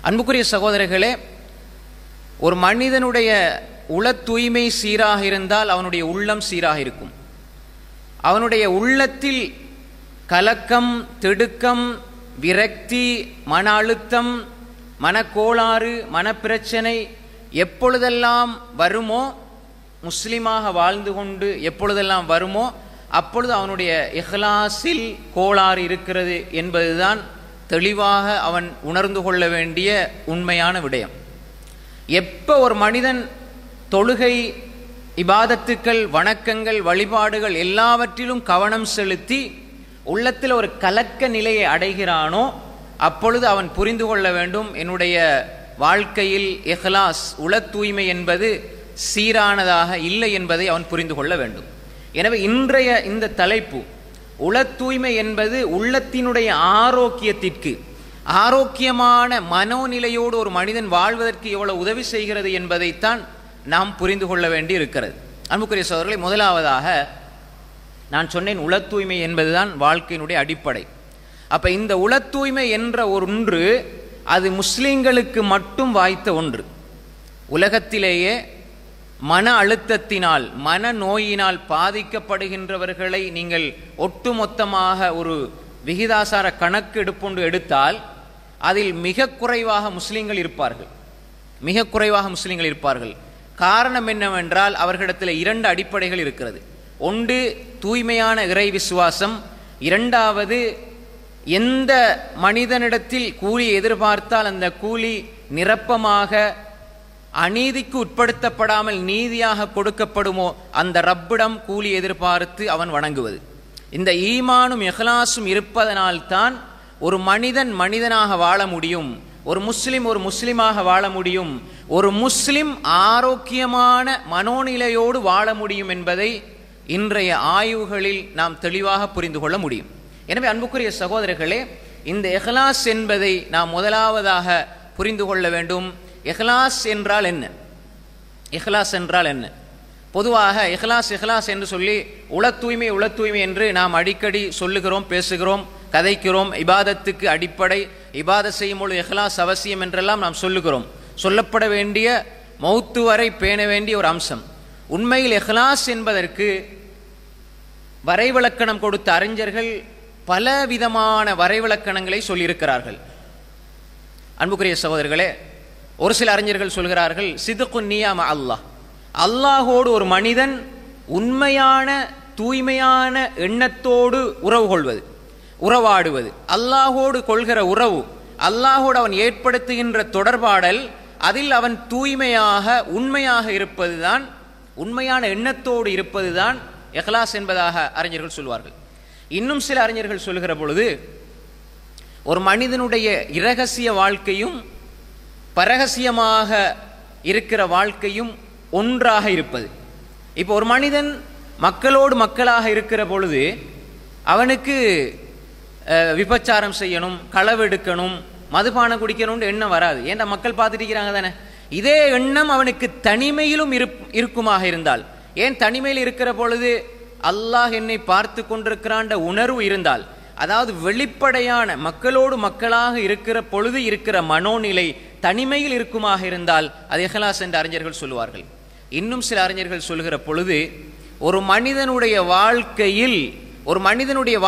அன்புக்குரிய சகோதரர்களே, ஒரு மனிதனுடைய உள தூய்மை சீராக இருந்தால் அவனுடைய உள்ளம் சீராக இருக்கும். அவனுடைய உள்ளத்தில் கலக்கம், திடுக்கம், விரக்தி, மன அழுத்தம், மனக்கோளாறு, மனப்பிரச்சனை எப்பொழுதெல்லாம் வருமோ, முஸ்லிமாக வாழ்ந்து கொண்டு எப்பொழுதெல்லாம் வருமோ அப்பொழுது அவனுடைய இஹ்லாஸில் கோளாறு இருக்கிறது என்பதுதான் தெளிவாக அவன் உணர்ந்து கொள்ள வேண்டிய உண்மையான விடயம். எப்போ ஒரு மனிதன் தொழுகை, இபாதத்துக்கள், வணக்கங்கள், வழிபாடுகள் எல்லாவற்றிலும் கவனம் செலுத்தி உள்ளத்தில் ஒரு கலக்க நிலையை அடைகிறானோ அப்பொழுது அவன் புரிந்து கொள்ள வேண்டும், என்னுடைய வாழ்க்கையில் இஹ்லாஸ், உள தூய்மை என்பது சீரானதாக இல்லை என்பதை அவன் புரிந்து கொள்ள வேண்டும். எனவே இன்றைய இந்த தலைப்பு உள தூய்மை என்பது உள்ளத்தினுடைய ஆரோக்கியத்திற்கு, ஆரோக்கியமான மனோநிலையோடு ஒரு மனிதன் வாழ்வதற்கு எவ்வளவு உதவி செய்கிறது என்பதைத்தான் நாம் புரிந்து கொள்ள வேண்டி இருக்கிறது. அன்புக்குரிய சகோதரர்களே, முதலாவதாக நான் சொன்னேன், உள தூய்மை என்பதுதான் வாழ்க்கையினுடைய அடிப்படை. அப்ப இந்த உள தூய்மை என்ற ஒன்று அது முஸ்லிம்களுக்கு மட்டும் வாய்த்த ஒன்று. உலகத்திலேயே மன அழுத்தத்தினால், மன நோயினால் பாதிக்கப்படுகின்றவர்களை நீங்கள் ஒட்டுமொத்தமாக ஒரு விகிதாசார கணக்கு எடுப்பொண்டு எடுத்தால் அதில் மிக குறைவாக முஸ்லிம்கள் இருப்பார்கள். மிக குறைவாக முஸ்லிம்கள் இருப்பார்கள். காரணம் என்னவென்றால் அவர்களிடத்தில் இரண்டு அடிப்படைகள் இருக்கிறது. ஒன்று தூய்மையான இறை விசுவாசம், இரண்டாவது எந்த மனிதனிடத்தில் கூலி எதிர்பார்த்தால் அந்த கூலி நிரப்பமாக அநீதிக்கு உட்படுத்தப்படாமல் நீதியாக கொடுக்கப்படுமோ அந்த ரப்பிடம் கூலி எதிர்பார்த்து அவன் வணங்குவது. இந்த ஈமானும் இஹ்லாஸும் இருப்பதனால்தான் ஒரு மனிதன் மனிதனாக வாழ முடியும், ஒரு முஸ்லிமாக வாழ முடியும், ஒரு முஸ்லிம் ஆரோக்கியமான மனோநிலையோடு வாழ முடியும் என்பதை இன்றைய ஆய்வுகளில் நாம் தெளிவாக புரிந்து கொள்ள முடியும். எனவே அன்புக்குரிய சகோதரர்களே, இந்த இஹ்லாஸ் என்பதை நாம் முதலாவதாக புரிந்து கொள்ள வேண்டும். இஹ்லாஸ் என்றால் என்ன? இஹ்லாஸ் என்றால் என்ன? பொதுவாக இஹ்லாஸ் என்று சொல்லி உள தூய்மை என்று நாம் அடிக்கடி சொல்லுகிறோம், பேசுகிறோம், கதைக்கிறோம். இபாதத்துக்கு அடிப்படை, இபாதத் செய்யும் பொழுது இஹ்லாஸ் அவசியம் என்றெல்லாம் நாம் சொல்லுகிறோம். சொல்லப்பட வேண்டிய, மௌத்து வரை பேண வேண்டிய ஒரு அம்சம். உண்மையில் இஹ்லாஸ் என்பதற்கு வரைவிலக்கணம் கொடுத்த அறிஞர்கள் பலவிதமான வரைவிலக்கணங்களை சொல்லியிருக்கிறார்கள். அன்புக்குரிய சகோதரர்களே, ஒரு சில அறிஞர்கள் சொல்கிறார்கள், சிதுகுன் நியா மஅ அல்லாஹ், அல்லாஹோடு ஒரு மனிதன் உண்மையான தூய்மையான எண்ணத்தோடு உறவு கொள்வது, உறவாடுவது, அல்லாஹோடு கொள்கிற உறவு, அல்லாஹோடு அவன் ஏற்படுத்துகின்ற தொடர்பாடல், அதில் அவன் தூய்மையாக உண்மையாக இருப்பதுதான், உண்மையான எண்ணத்தோடு இருப்பதுதான் இஹ்லாஸ் என்பதாக அறிஞர்கள் சொல்வார்கள். இன்னும் சில அறிஞர்கள் சொல்கிற பொழுது ஒரு மனிதனுடைய இரகசிய வாழ்க்கையும் பரகசியமாக இருக்கிற வாழ்க்கையும் ஒன்றாக இருப்பது. இப்போ ஒரு மனிதன் மக்களோடு மக்களாக இருக்கிற பொழுது அவனுக்கு விபச்சாரம் செய்யணும், களவெடுக்கணும், மதுபானம் குடிக்கணும்னு எண்ணம் வராது. ஏன்டா மக்கள் பார்த்துட்டு இருக்கிறாங்க தானே. இதே எண்ணம் அவனுக்கு தனிமையிலும் இருக்குமாக இருந்தால், ஏன் தனிமையில் இருக்கிற பொழுது அல்லாஹ் என்னை பார்த்து கொண்டிருக்கிறான்ற உணர்வு இருந்தால், அதாவது வெளிப்படையான மக்களோடு மக்களாக இருக்கிற பொழுது இருக்கிற மனோநிலை தனிமையில் இருக்குமாக இருந்தால் அது இஹ்லாஸ் என்று அறிஞர்கள் சொல்லுவார்கள். இன்னும் சில அறிஞர்கள் சொல்கிற பொழுது ஒரு மனிதனுடைய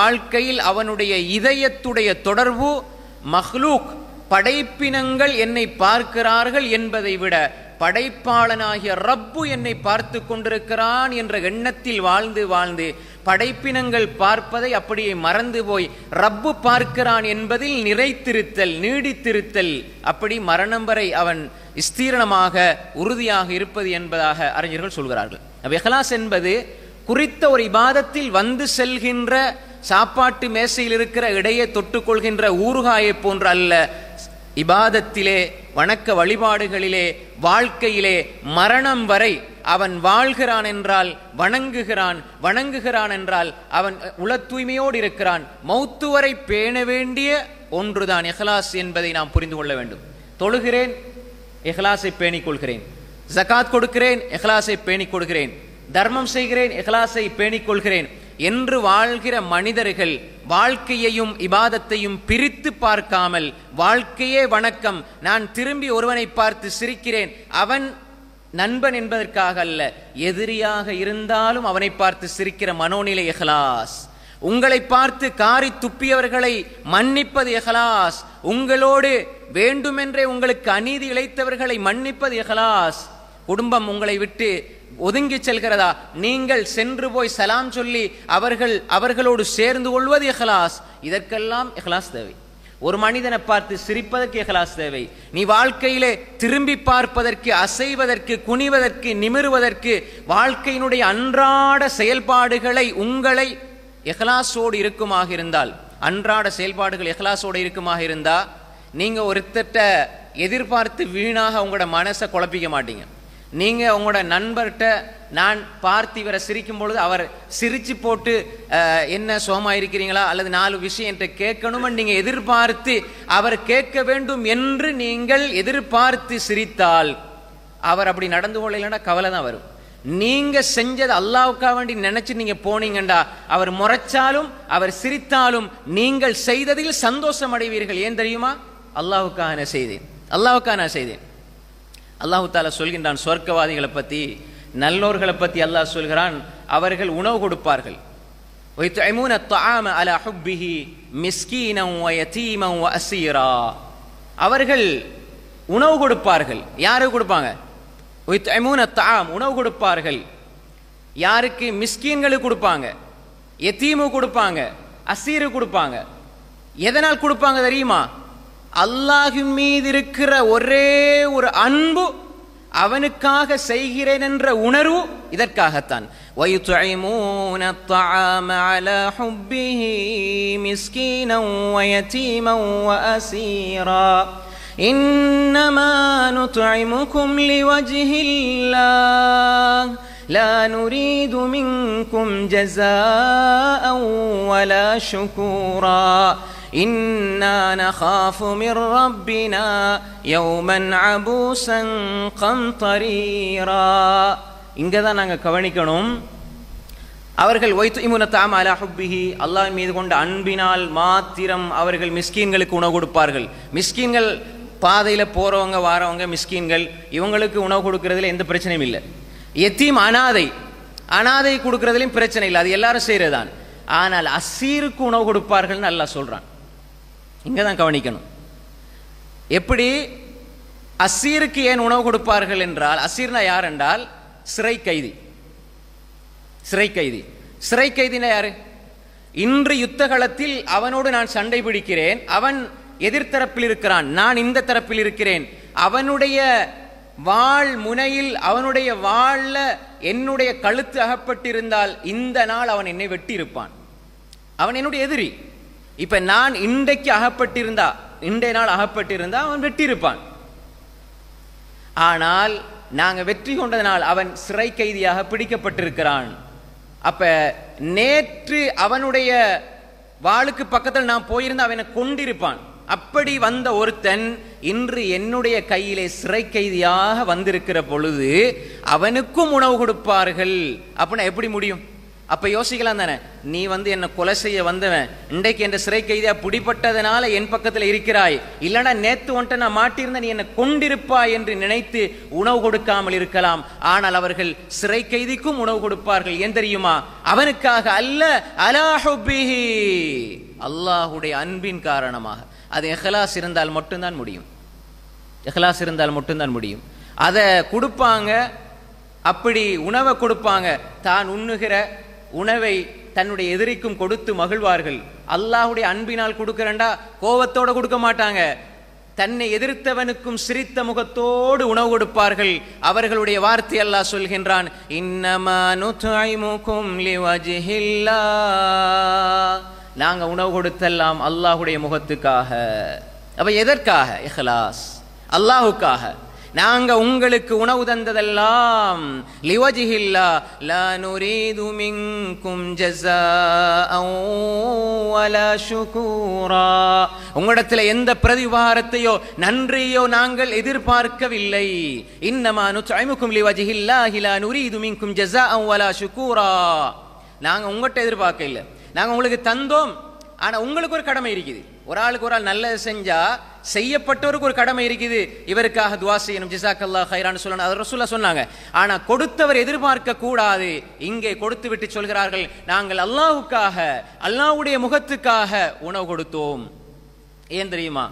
வாழ்க்கையில் அவனுடைய இதயத்துடைய தொடர்பு மஹ்லூக், படைப்பினங்கள் என்னை பார்க்கிறார்கள் என்பதை விட படைப்பாளனாகிய ரப்பு என்னை பார்த்து கொண்டிருக்கிறான் என்ற எண்ணத்தில் வாழ்ந்து படைப்பினங்கள் பார்ப்பதை அப்படியே மறந்து போய் ரப்பு பார்க்கிறான் என்பதில் நிறைத்திருத்தல், நீடித்திருத்தல், அப்படி மரணம் வரை அவன் ஸ்தீரணமாக உறுதியாக இருப்பது என்பதாக அறிஞர்கள் சொல்கிறார்கள். இஹ்லாஸ் என்பது குறித்த ஒரு இபாதத்தில் வந்து செல்கின்ற சாப்பாட்டு மேசையில் இருக்கிற இடையே தொட்டுக்கொள்கின்ற ஊறுகாயை போன்ற அல்ல. இபாதத்திலே, வணக்க வழிபாடுகளிலே, வாழ்க்கையிலே மரணம் வரை அவன் வாழ்கிறான் என்றால் வணங்குகிறான் என்றால் அவன் உள தூய்மையோடு இருக்கிறான். மௌத்து வரை பேண வேண்டிய ஒன்றுதான் இஹ்லாஸ் என்பதை நாம் புரிந்து கொள்ள வேண்டும். தொழுகிறேன், இஹ்லாஸை பேணிக் கொள்கிறேன். ஜகாத் கொடுக்கிறேன், இஹ்லாஸை பேணிக் கொள்கிறேன். தர்மம் செய்கிறேன், இஹ்லாஸை பேணிக் கொள்கிறேன் என்று வாழ்கிற மனிதர்கள் வாழ்க்கையையும் இபாதத்தையும் பிரித்து பார்க்காமல் வாழ்க்கையே வணக்கம், நான் திரும்பி ஒருவனை பார்த்து சிரிக்கிறேன், அவன் நண்பன் என்பதற்காக அல்ல, எதிரியாக இருந்தாலும் அவனை பார்த்து சிரிக்கிற மனோநிலை இஹ்லாஸ். உங்களை பார்த்து காரி துப்பியவர்களை மன்னிப்பது இஹ்லாஸ். உங்களோடு வேண்டுமென்றே உங்களுக்கு அநீதி இழைத்தவர்களை மன்னிப்பது இஹ்லாஸ். குடும்பம் உங்களை விட்டு ஒதுங்கி செல்கிறதா, நீங்கள் சென்று போய் சலாம் சொல்லி அவர்களோடு சேர்ந்து கொள்வது இஹ்லாஸ். இதற்கெல்லாம் இஹ்லாஸ் தேவை. ஒரு மனிதனை பார்த்து சிரிப்பதற்கு இஹ்லாஸ் தேவை. நீ வாழ்க்கையிலே திரும்பி பார்ப்பதற்கு, அசைவதற்கு, குனிவதற்கு, நிமிருவதற்கு, வாழ்க்கையினுடைய அன்றாட செயல்பாடுகளை உங்களை இஹ்லாஸோடு இருக்குமாக இருந்தால், அன்றாட செயல்பாடுகள் இஹ்லாஸோடு இருக்குமாக இருந்தா, நீங்க ஒருத்தட்ட எதிர்பார்த்து வீணாக உங்களோட மனசை குழப்பிக்க மாட்டீங்க. நீங்க உங்களோட நண்பர்கிட்ட நான் பார்த்து இவரை சிரிக்கும் பொழுது அவர் சிரிச்சு போட்டு என்ன சுகமா இருக்கிறீங்களா அல்லது 4 விஷயம் என்கிட்ட கேட்கணும் நீங்க எதிர்பார்த்து அவர் கேட்க வேண்டும் என்று நீங்கள் எதிர்பார்த்து சிரித்தால் அவர் அப்படி நடந்து கொள்ளலைன்னா கவலை தான் வரும். நீங்க செஞ்சது அல்லாஹ்வுக்காக வேண்டி நினைச்சு நீங்க போனீங்கண்டா அவர் முறைச்சாலும் அவர் சிரித்தாலும் நீங்கள் செய்ததில் சந்தோஷம் அடைவீர்கள். ஏன் தெரியுமா? அல்லாஹ்வுக்காக நான் செய்தேன், அல்லாஹ்வுக்காக நான் செய்தேன். அல்லாஹு தாலா சொல்கின்றான் சொர்க்கவாதிகளை பத்தி, நல்லோர்களை பத்தி அல்லாஹ் சொல்கிறான், அவர்கள் உணவு கொடுப்பார்கள். وَيُطْعِمُونَ الطَّعَامَ عَلَى حُبِّهِ مِسْكِينًا وَيَتِيمًا وَأَسِيرًا. அவர்கள் உணவு கொடுப்பார்கள். யாருக்கு கொடுப்பாங்க? وَيُطْعِمُونَ الطَّعَامَ, உணவு கொடுப்பார்கள். யாருக்கு? மிஸ்கீன்களுக்கு கொடுப்பாங்க, யதீமு கொடுப்பாங்க, அசீரு கொடுப்பாங்க. எதனால் கொடுப்பாங்க தெரியுமா? அல்லாஹ்வின் மீது இருக்கிற ஒரே ஒரு அன்பு, அவனுக்காக செய்கிறேன் என்ற உணர்வு, இதற்காகத்தான். وَيُطْعِمُونَ الطَّعَامَ عَلَى حُبِّهِ مِسْكِينًا وَيَتِيمًا وَأَسِيرًا إِنَّمَا نُطْعِمُكُمْ لِوَجْهِ اللَّهِ لَا نُرِيدُ مِنكُمْ جَزَاءً وَلَا شُكُورًا إِنَّا نَخَافُ مِنْ رَبِّنَا يَوْمًا عَبُوسًا قَمْطَرِيرًا. இங்கே தான் நாங்கள் கவனிக்கணும். அவர்கள் وَيُطْعِمُونَ الطَّعَامَ عَلَى حُبِّهِ, அல்லாஹ்வின் மீது கொண்ட அன்பினால் மாத்திரம் அவர்கள் மிஸ்கீன்களுக்கு உணவு கொடுப்பார்கள். மிஸ்கீன்கள் பாதையில் போறவங்க வாரவங்க மிஸ்கீன்கள், இவங்களுக்கு உணவு கொடுக்கறதுல எந்த பிரச்சனையும் இல்லை. யத்தீம் அனாதை கொடுக்கறதுலையும் பிரச்சனை இல்லை, அது எல்லாரும் செய்யறதுதான். ஆனால் அசீருக்கு உணவு கொடுப்பார்கள் அல்லாஹ் சொல்றான். இங்க தான் கவனிக்கணும். எப்படி அசீருக்கு ஏன் உணவு கொடுப்பார்கள் என்றால், அசீர்னா யார் என்றால் சிறை கைதி. சிறை கைதினா யாரு? இன்று யுத்த களத்தில் அவனோடு நான் சண்டை பிடிக்கிறேன், அவன் எதிர்த்தரப்பில் இருக்கிறான், நான் இந்த தரப்பில் இருக்கிறேன். அவனுடைய வாள் முனையில், அவனுடைய வாள்ல என்னுடைய கழுத்து அகப்பட்டிருந்தால் இந்த நாள் அவன் என்னை வெட்டி இருப்பான். அவன் என்னுடைய எதிரி. இப்ப நான் இன்றைக்கு இன்றைய நாள் அகப்பட்டிருந்தா அவன் வெட்டி இருப்பான். ஆனால் நாங்க வெற்றி கொண்டதனால் அவன் சிறை கைதியாக பிடிக்கப்பட்டிருக்கிறான். அப்ப நேற்று அவனுடைய வாளுக்கு பக்கத்தில் நான் போயிருந்தா அவனை கொண்டிருப்பான். அப்படி வந்த ஒருத்தன் இன்று என்னுடைய கையிலே சிறை கைதியாக வந்திருக்கிற பொழுது அவனுக்கும் உணவு கொடுப்பார்கள். அப்படின்னா எப்படி முடியும்? அப்ப யோசிக்கலாம் தானே, நீ என்ன கொலை செய்ய வந்தவன், இன்றைக்கு என் சிறை கைதியா பிடிப்பட்டதனால என் பக்கத்தில் இருக்கிறாய், இல்லைன்னா நேத்து ஒன்றை நான் மாட்டியிருந்த நீ என்னை கொண்டிருப்பாய் என்று நினைத்து உணவு கொடுக்காமல் இருக்கலாம். ஆனால் அவர்கள் சிறை கைதிக்கும் உணவு கொடுப்பார்கள். ஏன் தெரியுமா? அவனுக்காக அல்ல, அலா ஹுப்பிஹி, அல்லாஹுடைய அன்பின் காரணமாக. அது இஹ்லாஸ் இருந்தால் மட்டும்தான் முடியும். இஹ்லாஸ் இருந்தால் மட்டும்தான் முடியும். அதை கொடுப்பாங்க. அப்படி உணவை கொடுப்பாங்க. தான் உண்ணுகிற உணவை தன்னுடைய எதிரிக்கும் கொடுத்து மகிழ்வார்கள். அல்லாஹுடைய அன்பினால் கொடுக்கிறண்டா கோபத்தோட கொடுக்க மாட்டாங்க. தன்னை எதிர்த்தவனுக்கும் சிரித்த முகத்தோடு உணவு கொடுப்பார்கள். அவர்களுடைய வார்த்தை அல்லாஹ் சொல்கின்றான், இன்னமா நுத்இமுகும் லிவஜ்ஹில்லாஹ், நாங்க உணவு கொடுத்தெல்லாம் அல்லாஹுடைய முகத்துக்காக. அப்ப எதற்காக? இஹ்லாஸ், அல்லாஹுக்காக. நாங்க உங்களுக்கு உணவு தந்ததெல்லாம் லிவஜ்ஹில்லாஹ், லா நுரீது மின்கும் ஜஸாஅன் வலா ஷுகூரா, உங்களிடத்தில் எந்த பிரதிவாரத்தையோ நன்றியோ நாங்கள் எதிர்பார்க்கவில்லை. இன்னமா நுத்இமுகும் லிவஜ்ஹில்லாஹ் லா நுரீது மின்கும் ஜஸாஅன் வலா ஷுகூரா, நாங்க உங்கள்கிட்ட எதிர்பார்க்க இல்லை. நாங்க உங்களுக்கு தந்தோம், ஆனா உங்களுக்கு ஒரு கடமை இருக்குது. ஒரு ஆளுக்கு ஒரு ஆள் நல்லது செஞ்சா செய்யப்பட்டவருக்கு ஒரு கடமை இருக்குது, இவருக்காக துவா செய்யணும், ஜஸாக்கல்லாஹ் ஹைரான்னு சொல்லணும், அது ரசூலுல்லாஹ் சொன்னாங்க. ஆனா கொடுத்தவர் எதிர்பார்க்க கூடாது. இங்கே கொடுத்து விட்டு சொல்கிறார்கள், நாங்கள் அல்லாஹ்வுக்காக, அல்லாஹ்வுடைய முகத்துக்காக உணவு கொடுத்தோம். ஏன் தெரியுமா?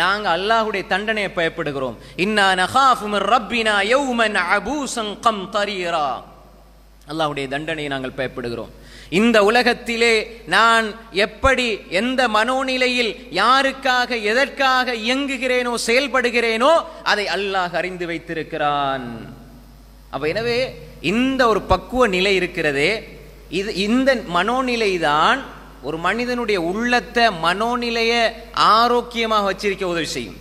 நாங்க அல்லாஹ்வுடைய தண்டனையை பயப்படுகிறோம். இன்னா நகாஃபு மிர் ரப்பினா யௌமன் அபூஸன் கம்தரீரா. அல்லாஹ்வுடைய தண்டனையை நாங்கள் பயப்படுகிறோம். இந்த உலகத்திலே நான் எப்படி எந்த மனோநிலையில் யாருக்காக எதற்காக இயங்குகிறேனோ செயல்படுகிறேனோ அதை அல்லாஹ் அறிந்து வைத்திருக்கிறான். அப்ப எனவே இந்த ஒரு பக்குவ நிலை இருக்கிறதே, இந்த மனோநிலை தான் ஒரு மனிதனுடைய உள்ளத்தை மனோநிலையை ஆரோக்கியமாக வச்சிருக்க உதவி செய்யும்.